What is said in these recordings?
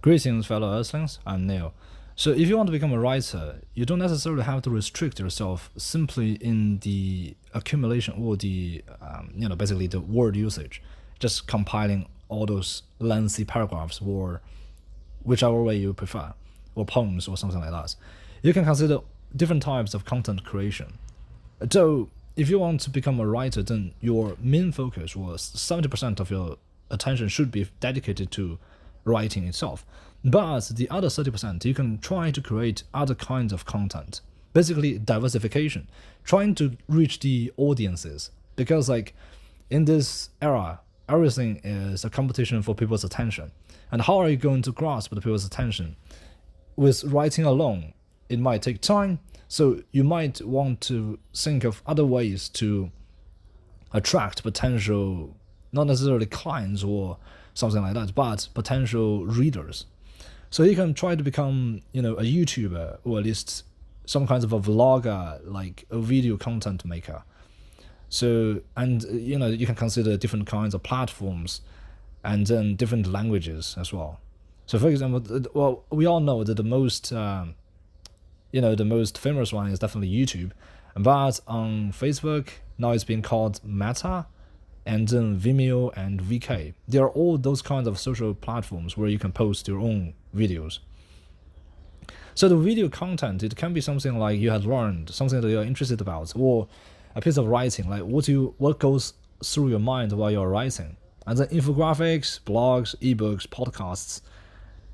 Greetings, fellow Earthlings. I'm Neil. So, if you want to become a writer, you don't necessarily have to restrict yourself simply in the accumulation or basically the word usage, just compiling all those lengthy paragraphs or whichever way you prefer, or poems or something like that. You can consider different types of content creation. So, if you want to become a writer, then your main focus was 70% of your attention should be dedicated to writing itself. But the other 30%, you can try to create other kinds of content. Basically, diversification, trying to reach the audiences. Because, like, in this era, everything is a competition for people's attention. And how are you going to grasp the people's attention? With writing alone, it might take time, so you might want to think of other ways to attract potential, not necessarily clients or something like that, but potential readers. So you can try to become, a YouTuber, or at least some kinds of a vlogger, like a video content maker. So, and you can consider different kinds of platforms and then different languages as well. So, for example, well, we all know that the most famous one is definitely YouTube. But on Facebook, now it's being called Meta, and then Vimeo and VK. They are all those kinds of social platforms where you can post your own videos. So the video content, it can be something like you had learned, something that you're interested about, or a piece of writing, like what goes through your mind while you're writing. And then infographics, blogs, ebooks, podcasts,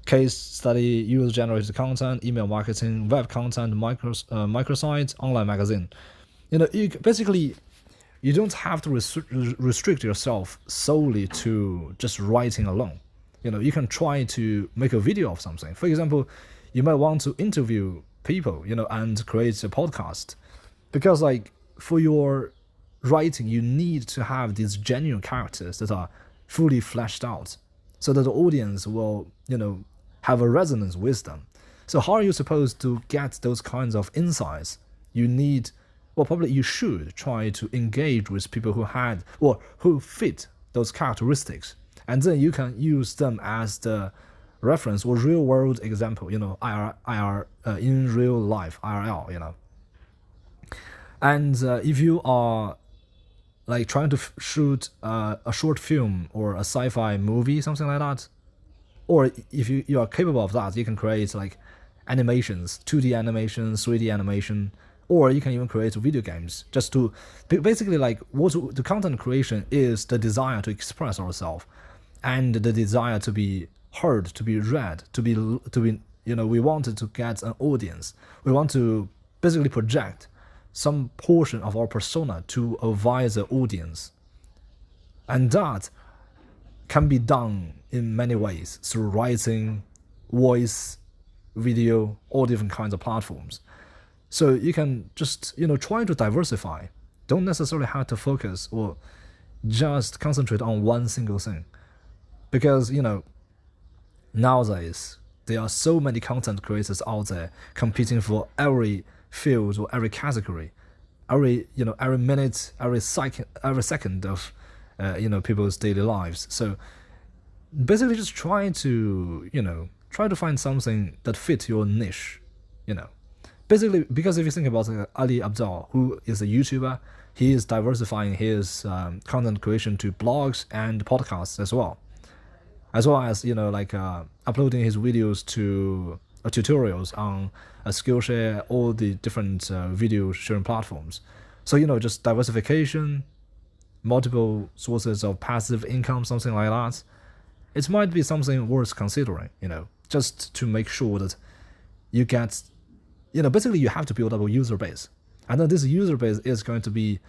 case study, user-generated content, email marketing, web content, microsite, online magazine. You don't have to restrict yourself solely to just writing alone. You can try to make a video of something. For example, you might want to interview people, and create a podcast. Because, like, for your writing, you need to have these genuine characters that are fully fleshed out so that the audience will, have a resonance with them. So how are you supposed to get those kinds of insights? Probably you should try to engage with people who fit those characteristics, and then you can use them as the reference or real world example, IR, in real life, IRL, And if you are like trying to shoot a short film or a sci-fi movie, something like that, or if you are capable of that, you can create like animations, 2D animation, 3D animation, or you can even create video games. Just to basically, like, what the content creation is, the desire to express ourselves, and the desire to be heard, to be read, to be we wanted to get an audience. We want to basically project some portion of our persona to a wider audience, and that can be done in many ways through writing, voice, video, all different kinds of platforms. So you can just, try to diversify. Don't necessarily have to focus or just concentrate on one single thing. Because, nowadays, there are so many content creators out there competing for every field or every category, every minute, every second of, people's daily lives. So basically just try to find something that fits your niche, Basically, because if you think about I-beValuable, who is a YouTuber, he is diversifying his content creation to blogs and podcasts as well as uploading his videos to tutorials on Skillshare, all the different video sharing platforms. So, just diversification, multiple sources of passive income, something like that. It might be something worth considering, just to make sure that you get, basically you have to build up a user base. And then this user base is going to be,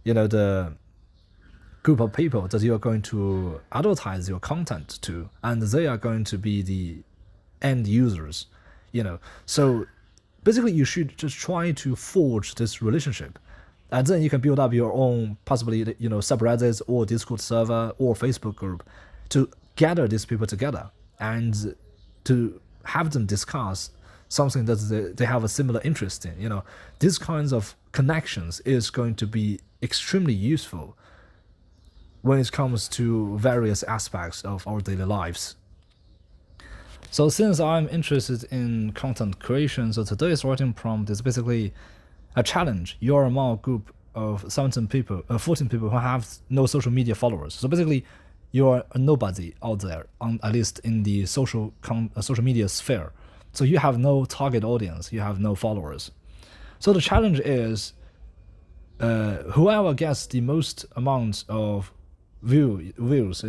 the group of people that you are going to advertise your content to, and they are going to be the end users, So basically you should just try to forge this relationship. And then you can build up your own, possibly, subreddits or Discord server or Facebook group to gather these people together and to have them discuss something that they have a similar interest in. These kinds of connections is going to be extremely useful when it comes to various aspects of our daily lives. So since I'm interested in content creation, so today's writing prompt is basically a challenge. You're among a group of 14 people who have no social media followers. So basically, you're a nobody out there, at least in the social media sphere. So you have no target audience, you have no followers. So the challenge is whoever gets the most amount of views,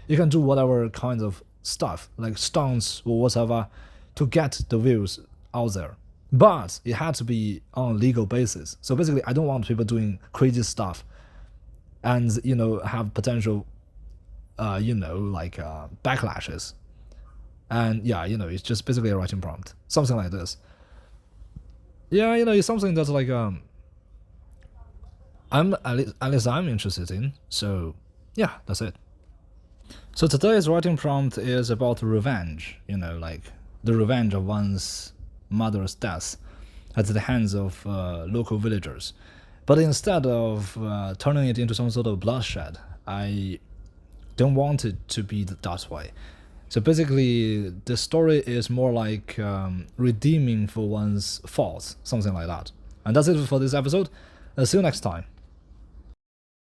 you can do whatever kind of stuff, like stunts or whatever, to get the views out there. But it had to be on a legal basis. So basically, I don't want people doing crazy stuff and, have potential, backlashes. And yeah, it's just basically a writing prompt, something like this. Yeah, it's something that's like I'm at least I'm interested in. So yeah, that's it. So today's writing prompt is about revenge. Like the revenge of one's mother's death at the hands of local villagers. But instead of turning it into some sort of bloodshed, I don't want it to be that way. So basically, the story is more like redeeming for one's faults, something like that. And that's it for this episode. See you next time.